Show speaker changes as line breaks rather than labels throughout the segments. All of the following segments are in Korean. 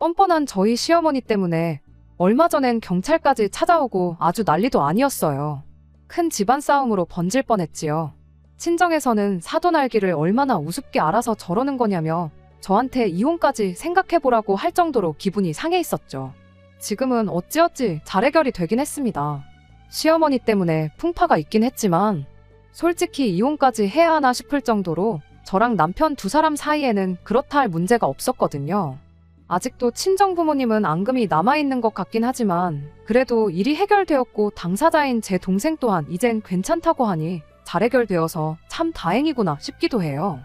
뻔뻔한 저희 시어머니 때문에 얼마 전엔 경찰까지 찾아오고 아주 난리도 아니었어요. 큰 집안 싸움으로 번질 뻔했지요. 친정에서는 사돈알기를 얼마나 우습게 알아서 저러는 거냐며 저한테 이혼까지 생각해보라고 할 정도로 기분이 상해 있었죠. 지금은 어찌어찌 잘 해결이 되긴 했습니다. 시어머니 때문에 풍파가 있긴 했지만 솔직히 이혼까지 해야 하나 싶을 정도로 저랑 남편 두 사람 사이에는 그렇다 할 문제가 없었거든요. 아직도 친정부모님은 앙금이 남아있는 것 같긴 하지만 그래도 일이 해결되었고 당사자인 제 동생 또한 이젠 괜찮다고 하니 잘 해결되어서 참 다행이구나 싶기도 해요.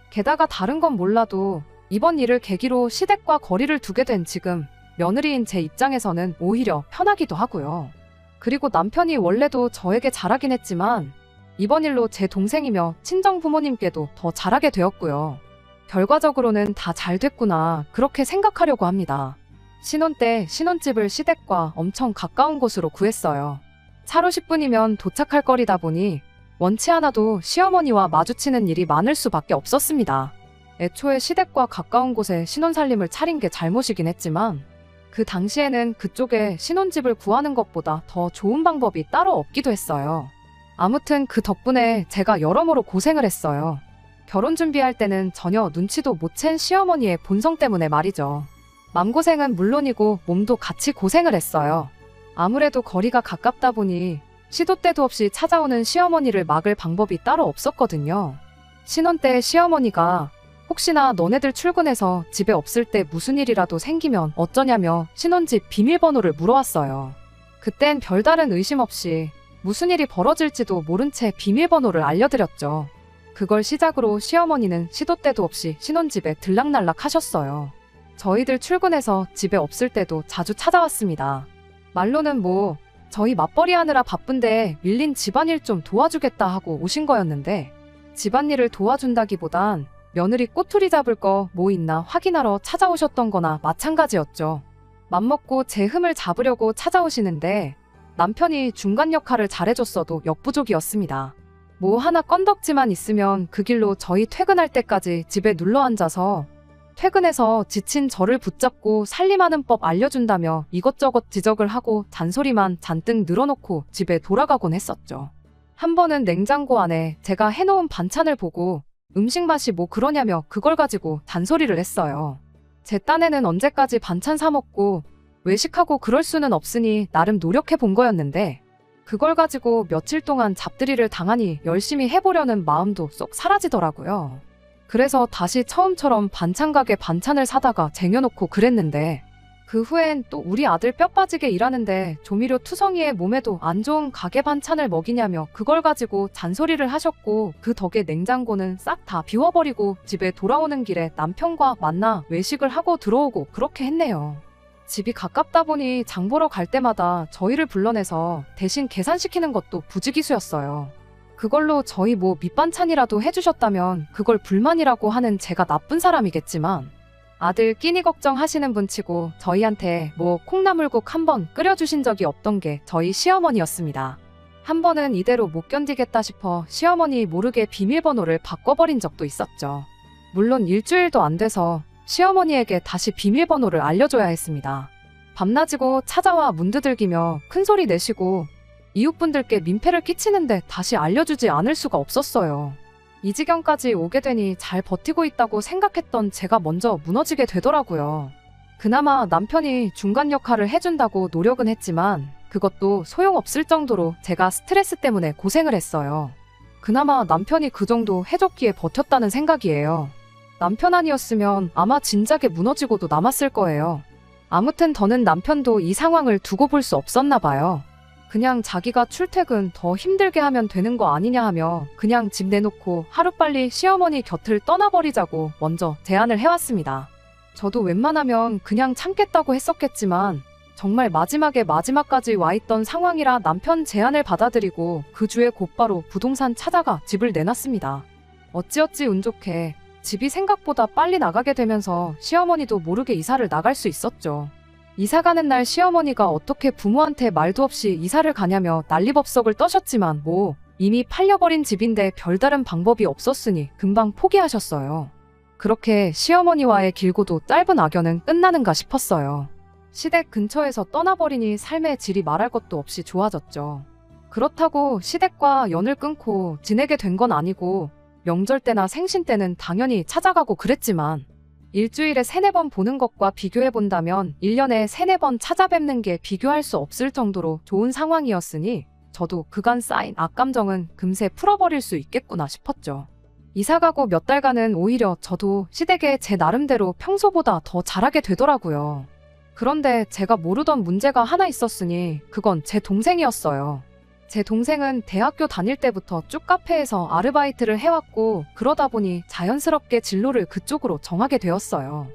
게다가 다른 건 몰라도 이번 일을 계기로 시댁과 거리를 두게 된 지금 며느리인 제 입장에서는 오히려 편하기도 하고요. 그리고 남편이 원래도 저에게 잘하긴 했지만 이번 일로 제 동생이며 친정 부모님께도 더 잘하게 되었고요. 결과적으로는 다 잘 됐구나 그렇게 생각하려고 합니다. 신혼 때 신혼집을 시댁과 엄청 가까운 곳으로 구했어요. 차로 10분이면 도착할 거리다 보니 원치 않아도 시어머니와 마주치는 일이 많을 수밖에 없었습니다. 애초에 시댁과 가까운 곳에 신혼살림을 차린 게 잘못이긴 했지만 그 당시에는 그쪽에 신혼집을 구하는 것보다 더 좋은 방법이 따로 없기도 했어요. 아무튼 그 덕분에 제가 여러모로 고생을 했어요. 결혼 준비할 때는 전혀 눈치도 못 챈 시어머니의 본성 때문에 말이죠. 맘고생은 물론이고 몸도 같이 고생을 했어요. 아무래도 거리가 가깝다 보니 시도 때도 없이 찾아오는 시어머니를 막을 방법이 따로 없었거든요. 신혼 때 시어머니가 혹시나 너네들 출근해서 집에 없을 때 무슨 일이라도 생기면 어쩌냐며 신혼집 비밀번호를 물어왔어요. 그땐 별다른 의심 없이 무슨 일이 벌어질지도 모른 채 비밀번호를 알려드렸죠. 그걸 시작으로 시어머니는 시도 때도 없이 신혼집에 들락날락 하셨어요. 저희들 출근해서 집에 없을 때도 자주 찾아왔습니다. 말로는 뭐 저희 맞벌이 하느라 바쁜데 밀린 집안일 좀 도와주겠다 하고 오신 거였는데 집안일을 도와준다기보단 며느리 꼬투리 잡을 거 뭐 있나 확인하러 찾아오셨던 거나 마찬가지였죠. 맘먹고 제 흠을 잡으려고 찾아오시는데 남편이 중간 역할을 잘해줬어도 역부족이었습니다. 뭐 하나 건덕지만 있으면 그 길로 저희 퇴근할 때까지 집에 눌러앉아서 퇴근해서 지친 저를 붙잡고 살림하는 법 알려준다며 이것저것 지적을 하고 잔소리만 잔뜩 늘어놓고 집에 돌아가곤 했었죠. 한 번은 냉장고 안에 제가 해놓은 반찬을 보고 음식 맛이 뭐 그러냐며 그걸 가지고 잔소리를 했어요. 제 딴에는 언제까지 반찬 사 먹고 외식하고 그럴 수는 없으니 나름 노력해 본 거였는데 그걸 가지고 며칠 동안 잡들이를 당하니 열심히 해보려는 마음도 쏙 사라지더라고요. 그래서 다시 처음처럼 반찬 가게 반찬을 사다가 쟁여놓고 그랬는데 그 후엔 또 우리 아들 뼈 빠지게 일하는데 조미료 투성이에 몸에도 안 좋은 가게 반찬을 먹이냐며 그걸 가지고 잔소리를 하셨고 그 덕에 냉장고는 싹 다 비워버리고 집에 돌아오는 길에 남편과 만나 외식을 하고 들어오고 그렇게 했네요. 집이 가깝다 보니 장 보러 갈 때마다 저희를 불러내서 대신 계산시키는 것도 부지기수였어요. 그걸로 저희 뭐 밑반찬이라도 해주셨다면 그걸 불만이라고 하는 제가 나쁜 사람이겠지만 아들 끼니 걱정하시는 분치고 저희한테 뭐 콩나물국 한번 끓여주신 적이 없던 게 저희 시어머니였습니다. 한 번은 이대로 못 견디겠다 싶어 시어머니 모르게 비밀번호를 바꿔버린 적도 있었죠. 물론 일주일도 안 돼서 시어머니에게 다시 비밀번호를 알려줘야 했습니다. 밤낮이고 찾아와 문 두들기며 큰소리 내시고 이웃분들께 민폐를 끼치는데 다시 알려주지 않을 수가 없었어요. 이 지경까지 오게 되니 잘 버티고 있다고 생각했던 제가 먼저 무너지게 되더라고요. 그나마 남편이 중간 역할을 해준다고 노력은 했지만 그것도 소용없을 정도로 제가 스트레스 때문에 고생을 했어요. 그나마 남편이 그 정도 해줬기에 버텼다는 생각이에요. 남편 아니었으면 아마 진작에 무너지고도 남았을 거예요. 아무튼 더는 남편도 이 상황을 두고 볼 수 없었나 봐요. 그냥 자기가 출퇴근 더 힘들게 하면 되는 거 아니냐 하며 그냥 집 내놓고 하루빨리 시어머니 곁을 떠나버리자고 먼저 제안을 해왔습니다. 저도 웬만하면 그냥 참겠다고 했었겠지만 정말 마지막까지 와있던 상황이라 남편 제안을 받아들이고 그 주에 곧바로 부동산 찾아가 집을 내놨습니다. 어찌어찌 운 좋게 집이 생각보다 빨리 나가게 되면서 시어머니도 모르게 이사를 나갈 수 있었죠. 이사 가는 날 시어머니가 어떻게 부모한테 말도 없이 이사를 가냐며 난리법석을 떠셨지만 뭐 이미 팔려버린 집인데 별다른 방법이 없었으니 금방 포기하셨어요. 그렇게 시어머니와의 길고도 짧은 악연은 끝나는가 싶었어요. 시댁 근처에서 떠나버리니 삶의 질이 말할 것도 없이 좋아졌죠. 그렇다고 시댁과 연을 끊고 지내게 된 건 아니고 명절 때나 생신 때는 당연히 찾아가고 그랬지만 일주일에 3-4번 보는 것과 비교해본다면 1년에 3-4번 찾아뵙는 게 비교할 수 없을 정도로 좋은 상황이었으니 저도 그간 쌓인 악감정은 금세 풀어버릴 수 있겠구나 싶었죠. 이사가고 몇 달간은 오히려 저도 시댁에 제 나름대로 평소보다 더 잘하게 되더라고요. 그런데 제가 모르던 문제가 하나 있었으니 그건 제 동생이었어요. 제 동생은 대학교 다닐 때부터 쭉 카페에서 아르바이트를 해왔고 그러다 보니 자연스럽게 진로를 그쪽으로 정하게 되었어요.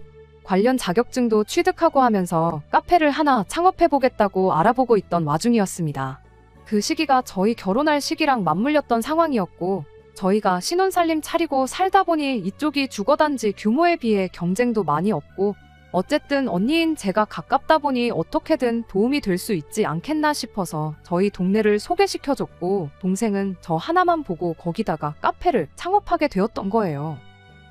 관련 자격증도 취득하고 하면서 카페를 하나 창업해보겠다고 알아보고 있던 와중이었습니다. 그 시기가 저희 결혼할 시기랑 맞물렸던 상황이었고 저희가 신혼살림 차리고 살다 보니 이쪽이 주거단지 규모에 비해 경쟁도 많이 없고 어쨌든 언니인 제가 가깝다 보니 어떻게든 도움이 될 수 있지 않겠나 싶어서 저희 동네를 소개시켜줬고 동생은 저 하나만 보고 거기다가 카페를 창업하게 되었던 거예요.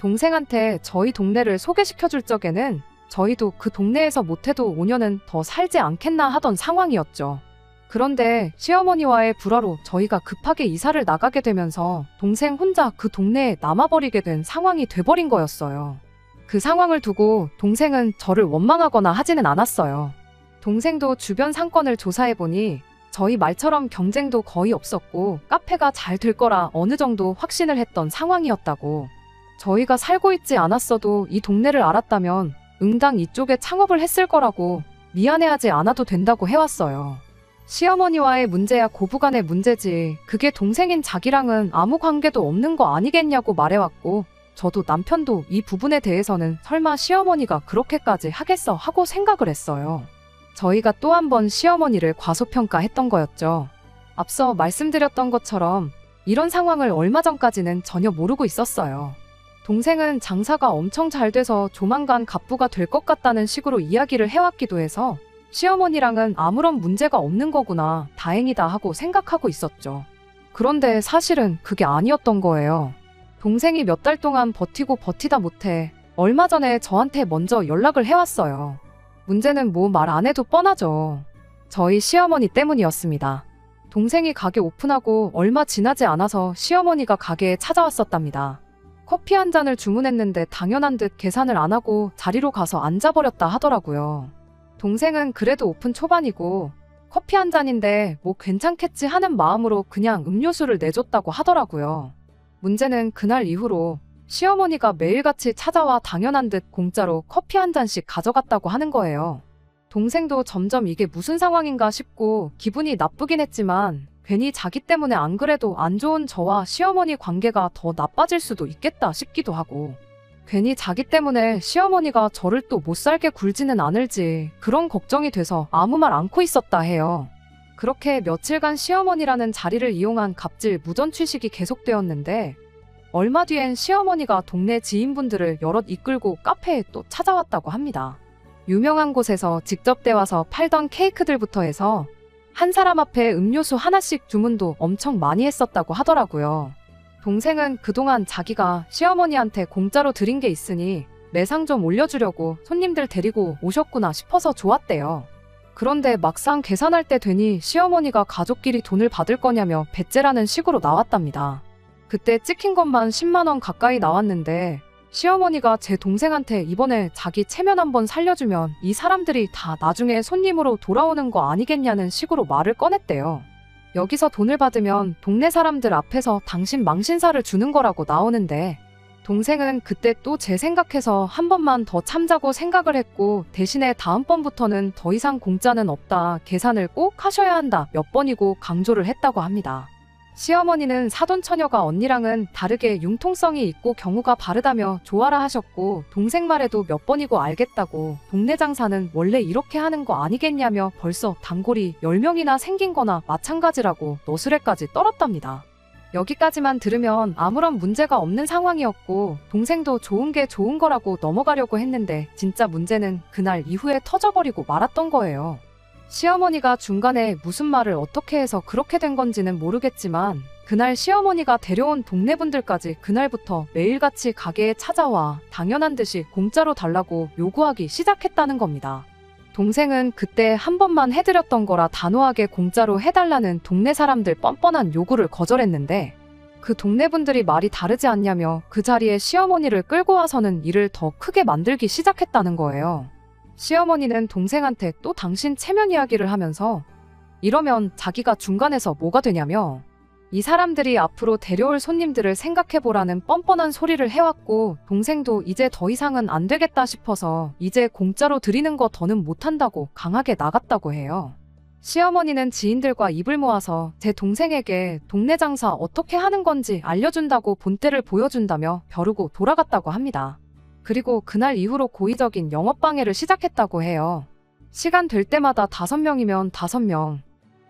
동생한테 저희 동네를 소개시켜줄 적에는 저희도 그 동네에서 못해도 5년은 더 살지 않겠나 하던 상황이었죠. 그런데 시어머니와의 불화로 저희가 급하게 이사를 나가게 되면서 동생 혼자 그 동네에 남아버리게 된 상황이 돼버린 거였어요. 그 상황을 두고 동생은 저를 원망하거나 하지는 않았어요. 동생도 주변 상권을 조사해보니 저희 말처럼 경쟁도 거의 없었고 카페가 잘 될 거라 어느 정도 확신을 했던 상황이었다고. 저희가 살고 있지 않았어도 이 동네를 알았다면 응당 이쪽에 창업을 했을 거라고 미안해하지 않아도 된다고 해왔어요. 시어머니와의 문제야 고부간의 문제지 그게 동생인 자기랑은 아무 관계도 없는 거 아니겠냐고 말해왔고 저도 남편도 이 부분에 대해서는 설마 시어머니가 그렇게까지 하겠어 하고 생각을 했어요. 저희가 또 한 번 시어머니를 과소평가했던 거였죠. 앞서 말씀드렸던 것처럼 이런 상황을 얼마 전까지는 전혀 모르고 있었어요. 동생은 장사가 엄청 잘 돼서 조만간 갑부가 될 것 같다는 식으로 이야기를 해왔기도 해서 시어머니랑은 아무런 문제가 없는 거구나 다행이다 하고 생각하고 있었죠. 그런데 사실은 그게 아니었던 거예요. 동생이 몇 달 동안 버티고 버티다 못해 얼마 전에 저한테 먼저 연락을 해왔어요. 문제는 뭐 말 안 해도 뻔하죠. 저희 시어머니 때문이었습니다. 동생이 가게 오픈하고 얼마 지나지 않아서 시어머니가 가게에 찾아왔었답니다. 커피 한 잔을 주문했는데 당연한 듯 계산을 안 하고 자리로 가서 앉아버렸다 하더라고요. 동생은 그래도 오픈 초반이고 커피 한 잔인데 뭐 괜찮겠지 하는 마음으로 그냥 음료수를 내줬다고 하더라고요. 문제는 그날 이후로 시어머니가 매일같이 찾아와 당연한 듯 공짜로 커피 한 잔씩 가져갔다고 하는 거예요. 동생도 점점 이게 무슨 상황인가 싶고 기분이 나쁘긴 했지만 괜히 자기 때문에 안 그래도 안 좋은 저와 시어머니 관계가 더 나빠질 수도 있겠다 싶기도 하고 괜히 자기 때문에 시어머니가 저를 또 못 살게 굴지는 않을지 그런 걱정이 돼서 아무 말 않고 있었다 해요. 그렇게 며칠간 시어머니라는 자리를 이용한 갑질 무전취식이 계속되었는데 얼마 뒤엔 시어머니가 동네 지인분들을 여럿 이끌고 카페에 또 찾아왔다고 합니다. 유명한 곳에서 직접 떼와서 팔던 케이크들부터 해서 한 사람 앞에 음료수 하나씩 주문도 엄청 많이 했었다고 하더라고요. 동생은 그동안 자기가 시어머니한테 공짜로 드린 게 있으니 매상 좀 올려주려고 손님들 데리고 오셨구나 싶어서 좋았대요. 그런데 막상 계산할 때 되니 시어머니가 가족끼리 돈을 받을 거냐며 배째라는 식으로 나왔답니다. 그때 찍힌 것만 10만 원 가까이 나왔는데 시어머니가 제 동생한테 이번에 자기 체면 한번 살려주면 이 사람들이 다 나중에 손님으로 돌아오는 거 아니겠냐는 식으로 말을 꺼냈대요. 여기서 돈을 받으면 동네 사람들 앞에서 당신 망신사를 주는 거라고 나오는데 동생은 그때 또 제 생각해서 한 번만 더 참자고 생각을 했고 대신에 다음번부터는 더 이상 공짜는 없다. 계산을 꼭 하셔야 한다. 몇 번이고 강조를 했다고 합니다. 시어머니는 사돈처녀가 언니랑은 다르게 융통성이 있고 경우가 바르다며 조아라 하셨고 동생 말에도 몇 번이고 알겠다고 동네 장사는 원래 이렇게 하는 거 아니겠냐며 벌써 단골이 10명이나 생긴 거나 마찬가지라고 너스레까지 떨었답니다. 여기까지만 들으면 아무런 문제가 없는 상황이었고 동생도 좋은 게 좋은 거라고 넘어가려고 했는데 진짜 문제는 그날 이후에 터져버리고 말았던 거예요. 시어머니가 중간에 무슨 말을 어떻게 해서 그렇게 된 건지는 모르겠지만 그날 시어머니가 데려온 동네 분들까지 그날부터 매일같이 가게에 찾아와 당연한 듯이 공짜로 달라고 요구하기 시작했다는 겁니다. 동생은 그때 한 번만 해드렸던 거라 단호하게 공짜로 해달라는 동네 사람들 뻔뻔한 요구를 거절했는데 그 동네 분들이 말이 다르지 않냐며 그 자리에 시어머니를 끌고 와서는 일을 더 크게 만들기 시작했다는 거예요. 시어머니는 동생한테 또 당신 체면 이야기를 하면서 이러면 자기가 중간에서 뭐가 되냐며 이 사람들이 앞으로 데려올 손님들을 생각해보라는 뻔뻔한 소리를 해왔고 동생도 이제 더 이상은 안 되겠다 싶어서 이제 공짜로 드리는 거 더는 못한다고 강하게 나갔다고 해요. 시어머니는 지인들과 입을 모아서 제 동생에게 동네 장사 어떻게 하는 건지 알려준다고 본때를 보여준다며 벼르고 돌아갔다고 합니다. 그리고 그날 이후로 고의적인 영업방해를 시작했다고 해요. 시간 될 때마다 5명이면 5명,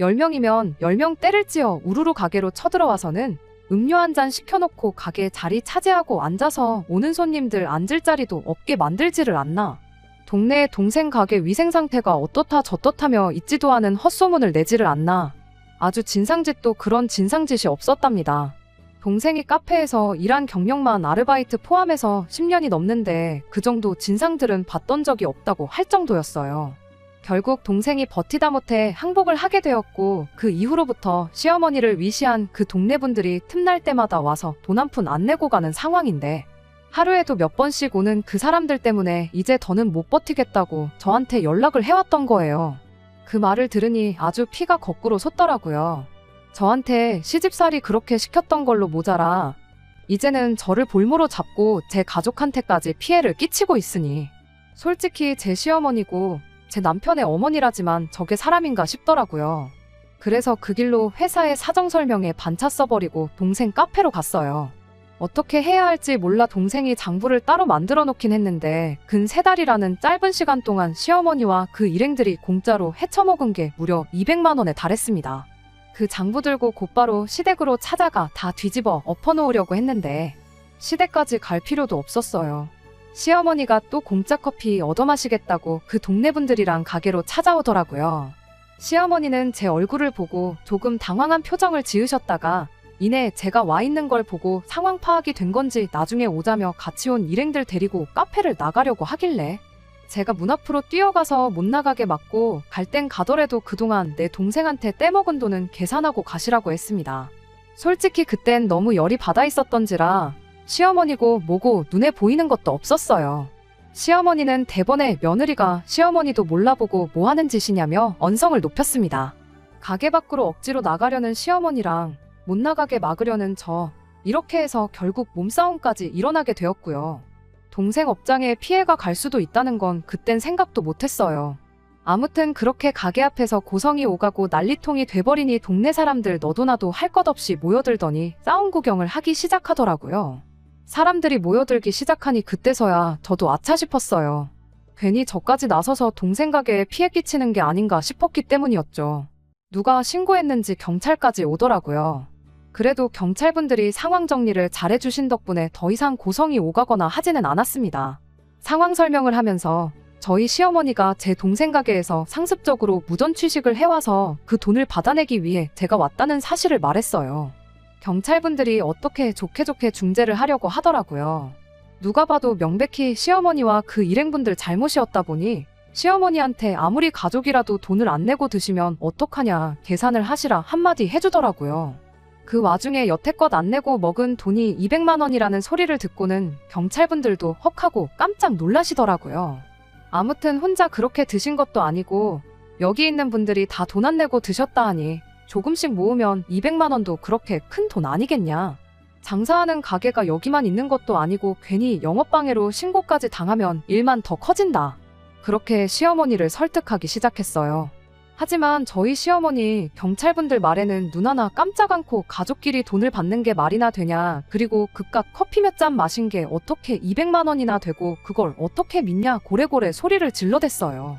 10명이면 10명 때를 찌어 우르르 가게로 쳐들어와서는 음료 한 잔 시켜놓고 가게 자리 차지하고 앉아서 오는 손님들 앉을 자리도 없게 만들지를 않나. 동네에 동생 가게 위생 상태가 어떻다 저떻다며 있지도 않은 헛소문을 내지를 않나. 아주 진상짓도 그런 진상짓이 없었답니다. 동생이 카페에서 일한 경력만 아르바이트 포함해서 10년이 넘는데 그 정도 진상들은 봤던 적이 없다고 할 정도였어요. 결국 동생이 버티다 못해 항복을 하게 되었고 그 이후로부터 시어머니를 위시한 그 동네 분들이 틈날 때마다 와서 돈 한 푼 안 내고 가는 상황인데 하루에도 몇 번씩 오는 그 사람들 때문에 이제 더는 못 버티겠다고 저한테 연락을 해왔던 거예요. 그 말을 들으니 아주 피가 거꾸로 솟더라고요. 저한테 시집살이 그렇게 시켰던 걸로 모자라 이제는 저를 볼모로 잡고 제 가족한테까지 피해를 끼치고 있으니 솔직히 제 시어머니고 제 남편의 어머니라지만 저게 사람인가 싶더라고요. 그래서 그 길로 회사에 사정 설명에 반차 써버리고 동생 카페로 갔어요. 어떻게 해야 할지 몰라 동생이 장부를 따로 만들어 놓긴 했는데 근 3달이라는 짧은 시간 동안 시어머니와 그 일행들이 공짜로 헤쳐먹은 게 무려 200만 원에 달했습니다. 그 장부 들고 곧바로 시댁으로 찾아가 다 뒤집어 엎어놓으려고 했는데 시댁까지 갈 필요도 없었어요. 시어머니가 또 공짜 커피 얻어마시겠다고 그 동네 분들이랑 가게로 찾아오더라고요. 시어머니는 제 얼굴을 보고 조금 당황한 표정을 지으셨다가 이내 제가 와 있는 걸 보고 상황 파악이 된 건지 나중에 오자며 같이 온 일행들 데리고 카페를 나가려고 하길래 제가 문 앞으로 뛰어가서 못 나가게 막고 갈 땐 가더라도 그동안 내 동생한테 떼먹은 돈은 계산하고 가시라고 했습니다. 솔직히 그땐 너무 열이 받아 있었던지라 시어머니고 뭐고 눈에 보이는 것도 없었어요. 시어머니는 대번에 며느리가 시어머니도 몰라보고 뭐 하는 짓이냐며 언성을 높였습니다. 가게 밖으로 억지로 나가려는 시어머니랑 못 나가게 막으려는 저, 이렇게 해서 결국 몸싸움까지 일어나게 되었고요. 동생 업장에 피해가 갈 수도 있다는 건 그땐 생각도 못했어요. 아무튼 그렇게 가게 앞에서 고성이 오가고 난리통이 돼버리니 동네 사람들 너도나도 할 것 없이 모여들더니 싸움 구경을 하기 시작하더라고요. 사람들이 모여들기 시작하니 그때서야 저도 아차 싶었어요. 괜히 저까지 나서서 동생 가게에 피해 끼치는 게 아닌가 싶었기 때문이었죠. 누가 신고했는지 경찰까지 오더라고요. 그래도 경찰분들이 상황 정리를 잘해주신 덕분에 더 이상 고성이 오가거나 하지는 않았습니다. 상황 설명을 하면서 저희 시어머니가 제 동생 가게에서 상습적으로 무전 취식을 해와서 그 돈을 받아내기 위해 제가 왔다는 사실을 말했어요. 경찰분들이 어떻게 좋게 중재를 하려고 하더라고요. 누가 봐도 명백히 시어머니와 그 일행분들 잘못이었다 보니 시어머니한테 아무리 가족이라도 돈을 안 내고 드시면 어떡하냐 계산을 하시라 한마디 해주더라고요. 그 와중에 여태껏 안 내고 먹은 돈이 200만 원이라는 소리를 듣고는 경찰분들도 헉하고 깜짝 놀라시더라고요. 아무튼 혼자 그렇게 드신 것도 아니고 여기 있는 분들이 다 돈 안 내고 드셨다 하니 조금씩 모으면 200만 원도 그렇게 큰 돈 아니겠냐. 장사하는 가게가 여기만 있는 것도 아니고 괜히 영업방해로 신고까지 당하면 일만 더 커진다. 그렇게 시어머니를 설득하기 시작했어요. 하지만 저희 시어머니 경찰분들 말에는 눈 하나 깜짝 않고 가족끼리 돈을 받는 게 말이나 되냐. 그리고 그깟 커피 몇 잔 마신 게 어떻게 200만 원이나 되고 그걸 어떻게 믿냐 고래고래 소리를 질러댔어요.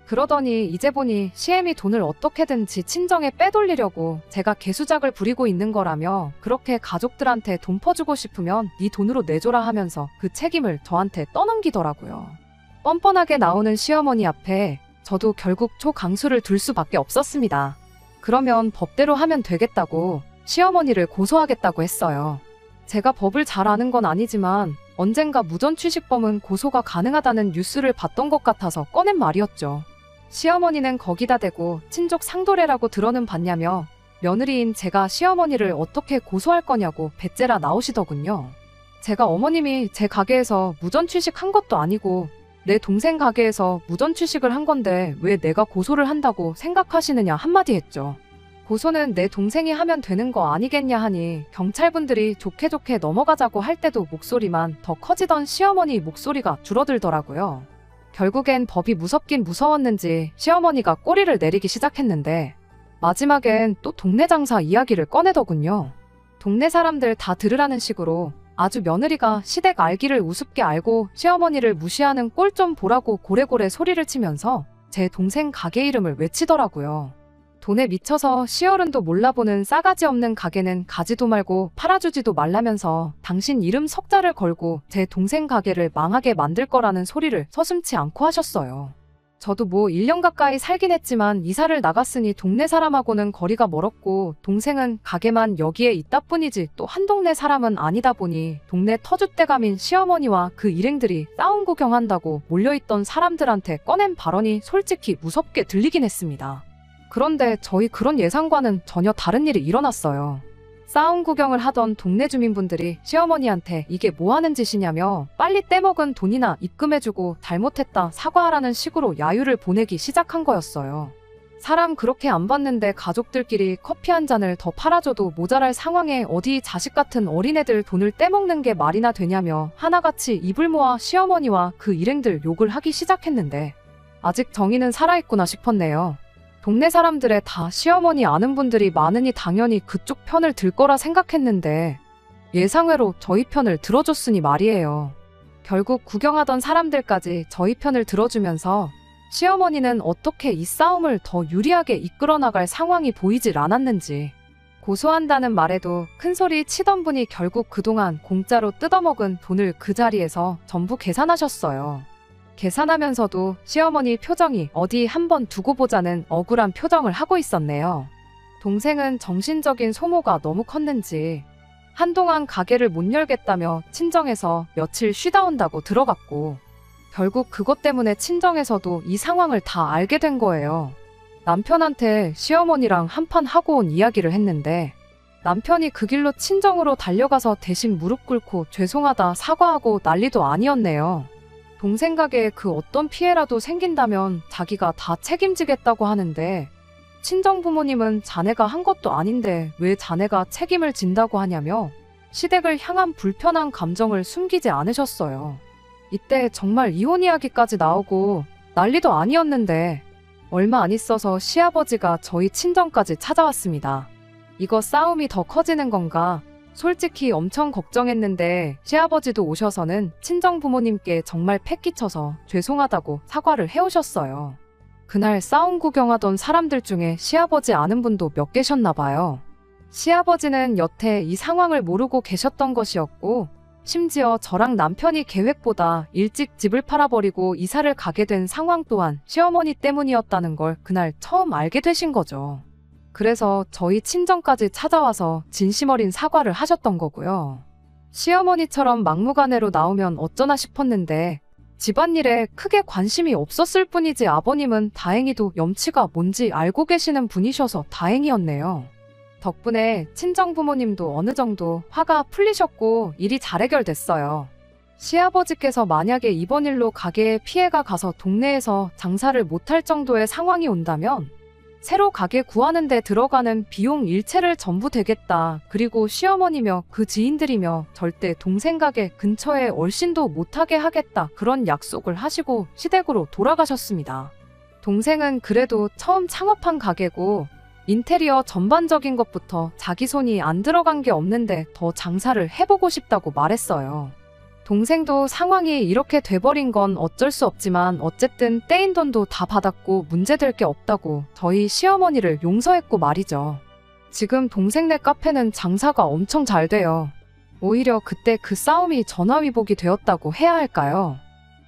그러더니 이제 보니 시엠이 돈을 어떻게든 지 친정에 빼돌리려고 제가 개수작을 부리고 있는 거라며 그렇게 가족들한테 돈 퍼주고 싶으면 네 돈으로 내줘라 하면서 그 책임을 저한테 떠넘기더라고요. 뻔뻔하게 나오는 시어머니 앞에 저도 결국 초강수를 둘 수밖에 없었습니다. 그러면 법대로 하면 되겠다고 시어머니를 고소하겠다고 했어요. 제가 법을 잘 아는 건 아니지만 언젠가 무전취식범은 고소가 가능하다는 뉴스를 봤던 것 같아서 꺼낸 말이었죠. 시어머니는 거기다 대고 친족 상도례라고 들어는 봤냐며 며느리인 제가 시어머니를 어떻게 고소할 거냐고 배째라 나오시더군요. 제가 어머님이 제 가게에서 무전취식한 것도 아니고 내 동생 가게에서 무전취식을 한 건데 왜 내가 고소를 한다고 생각하시느냐 한마디 했죠. 고소는 내 동생이 하면 되는 거 아니겠냐 하니 경찰분들이 좋게 좋게 넘어가자고 할 때도 목소리만 더 커지던 시어머니 목소리가 줄어들더라고요. 결국엔 법이 무섭긴 무서웠는지 시어머니가 꼬리를 내리기 시작했는데 마지막엔 또 동네 장사 이야기를 꺼내더군요. 동네 사람들 다 들으라는 식으로 아주 며느리가 시댁 알기를 우습게 알고 시어머니를 무시하는 꼴 좀 보라고 고래고래 소리를 치면서 제 동생 가게 이름을 외치더라고요. 돈에 미쳐서 시어른도 몰라보는 싸가지 없는 가게는 가지도 말고 팔아주지도 말라면서 당신 이름 석자를 걸고 제 동생 가게를 망하게 만들 거라는 소리를 서슴지 않고 하셨어요. 저도 뭐 1년 가까이 살긴 했지만 이사를 나갔으니 동네 사람하고는 거리가 멀었고 동생은 가게만 여기에 있다 뿐이지 또 한 동네 사람은 아니다 보니 동네 터줏대감인 시어머니와 그 일행들이 싸움 구경한다고 몰려있던 사람들한테 꺼낸 발언이 솔직히 무섭게 들리긴 했습니다. 그런데 저희 그런 예상과는 전혀 다른 일이 일어났어요. 싸움 구경을 하던 동네 주민분들이 시어머니한테 이게 뭐 하는 짓이냐며 빨리 떼먹은 돈이나 입금해주고 잘못했다 사과하라는 식으로 야유를 보내기 시작한 거였어요. 사람 그렇게 안 봤는데 가족들끼리 커피 한 잔을 더 팔아줘도 모자랄 상황에 어디 자식 같은 어린애들 돈을 떼먹는 게 말이나 되냐며 하나같이 입을 모아 시어머니와 그 일행들 욕을 하기 시작했는데 아직 정의는 살아있구나 싶었네요. 동네 사람들의 다 시어머니 아는 분들이 많으니 당연히 그쪽 편을 들 거라 생각했는데 예상외로 저희 편을 들어줬으니 말이에요. 결국 구경하던 사람들까지 저희 편을 들어주면서 시어머니는 어떻게 이 싸움을 더 유리하게 이끌어 나갈 상황이 보이질 않았는지 고소한다는 말에도 큰소리 치던 분이 결국 그동안 공짜로 뜯어먹은 돈을 그 자리에서 전부 계산하셨어요. 계산하면서도 시어머니 표정이 어디 한번 두고 보자는 억울한 표정을 하고 있었네요. 동생은 정신적인 소모가 너무 컸는지 한동안 가게를 못 열겠다며 친정에서 며칠 쉬다 온다고 들어갔고 결국 그것 때문에 친정에서도 이 상황을 다 알게 된 거예요. 남편한테 시어머니랑 한판 하고 온 이야기를 했는데 남편이 그 길로 친정으로 달려가서 대신 무릎 꿇고 죄송하다 사과하고 난리도 아니었네요. 동생 가게에 그 어떤 피해라도 생긴다면 자기가 다 책임지겠다고 하는데 친정 부모님은 자네가 한 것도 아닌데 왜 자네가 책임을 진다고 하냐며 시댁을 향한 불편한 감정을 숨기지 않으셨어요. 이때 정말 이혼 이야기까지 나오고 난리도 아니었는데 얼마 안 있어서 시아버지가 저희 친정까지 찾아왔습니다. 이거 싸움이 더 커지는 건가? 솔직히 엄청 걱정했는데 시아버지도 오셔서는 친정 부모님께 정말 패 끼쳐서 죄송하다고 사과를 해오셨어요. 그날 싸움 구경하던 사람들 중에 시아버지 아는 분도 몇 계셨나 봐요. 시아버지는 여태 이 상황을 모르고 계셨던 것이었고 심지어 저랑 남편이 계획보다 일찍 집을 팔아버리고 이사를 가게 된 상황 또한 시어머니 때문이었다는 걸 그날 처음 알게 되신 거죠. 그래서 저희 친정까지 찾아와서 진심 어린 사과를 하셨던 거고요. 시어머니처럼 막무가내로 나오면 어쩌나 싶었는데 집안일에 크게 관심이 없었을 뿐이지 아버님은 다행히도 염치가 뭔지 알고 계시는 분이셔서 다행이었네요. 덕분에 친정 부모님도 어느 정도 화가 풀리셨고 일이 잘 해결됐어요. 시아버지께서 만약에 이번 일로 가게에 피해가 가서 동네에서 장사를 못할 정도의 상황이 온다면 새로 가게 구하는 데 들어가는 비용 일체를 전부 대겠다. 그리고 시어머니며 그 지인들이며 절대 동생 가게 근처에 얼씬도 못하게 하겠다. 그런 약속을 하시고 시댁으로 돌아가셨습니다. 동생은 그래도 처음 창업한 가게고 인테리어 전반적인 것부터 자기 손이 안 들어간 게 없는데 더 장사를 해보고 싶다고 말했어요. 동생도 상황이 이렇게 돼버린 건 어쩔 수 없지만 어쨌든 떼인 돈도 다 받았고 문제될 게 없다고 저희 시어머니를 용서했고 말이죠. 지금 동생네 카페는 장사가 엄청 잘 돼요. 오히려 그때 그 싸움이 전화위복이 되었다고 해야 할까요?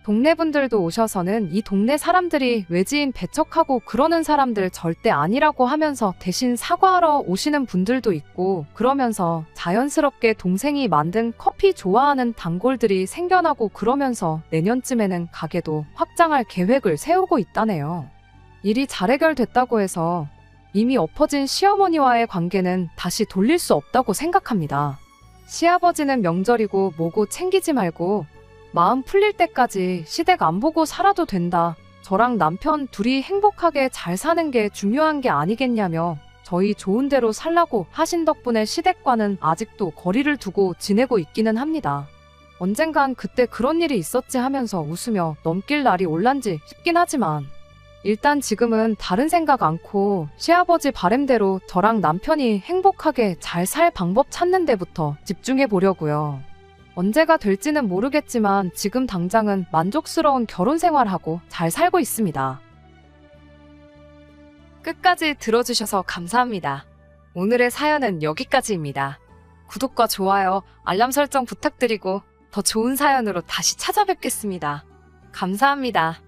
동네 분들도 오셔서는 이 동네 사람들이 외지인 배척하고 그러는 사람들 절대 아니라고 하면서 대신 사과하러 오시는 분들도 있고, 그러면서 자연스럽게 동생이 만든 커피 좋아하는 단골들이 생겨나고, 그러면서 내년쯤에는 가게도 확장할 계획을 세우고 있다네요. 일이 잘 해결됐다고 해서 이미 엎어진 시어머니와의 관계는 다시 돌릴 수 없다고 생각합니다. 시아버지는 명절이고 뭐고 챙기지 말고 마음 풀릴 때까지 시댁 안 보고 살아도 된다. 저랑 남편 둘이 행복하게 잘 사는 게 중요한 게 아니겠냐며 저희 좋은 대로 살라고 하신 덕분에 시댁과는 아직도 거리를 두고 지내고 있기는 합니다. 언젠간 그때 그런 일이 있었지 하면서 웃으며 넘길 날이 올란지 싶긴 하지만, 일단 지금은 다른 생각 않고 시아버지 바램대로 저랑 남편이 행복하게 잘 살 방법 찾는 데부터 집중해 보려고요. 언제가 될지는 모르겠지만 지금 당장은 만족스러운 결혼 생활하고 잘 살고 있습니다. 끝까지 들어주셔서 감사합니다. 오늘의 사연은 여기까지입니다. 구독과 좋아요, 알람 설정 부탁드리고 더 좋은 사연으로 다시 찾아뵙겠습니다. 감사합니다.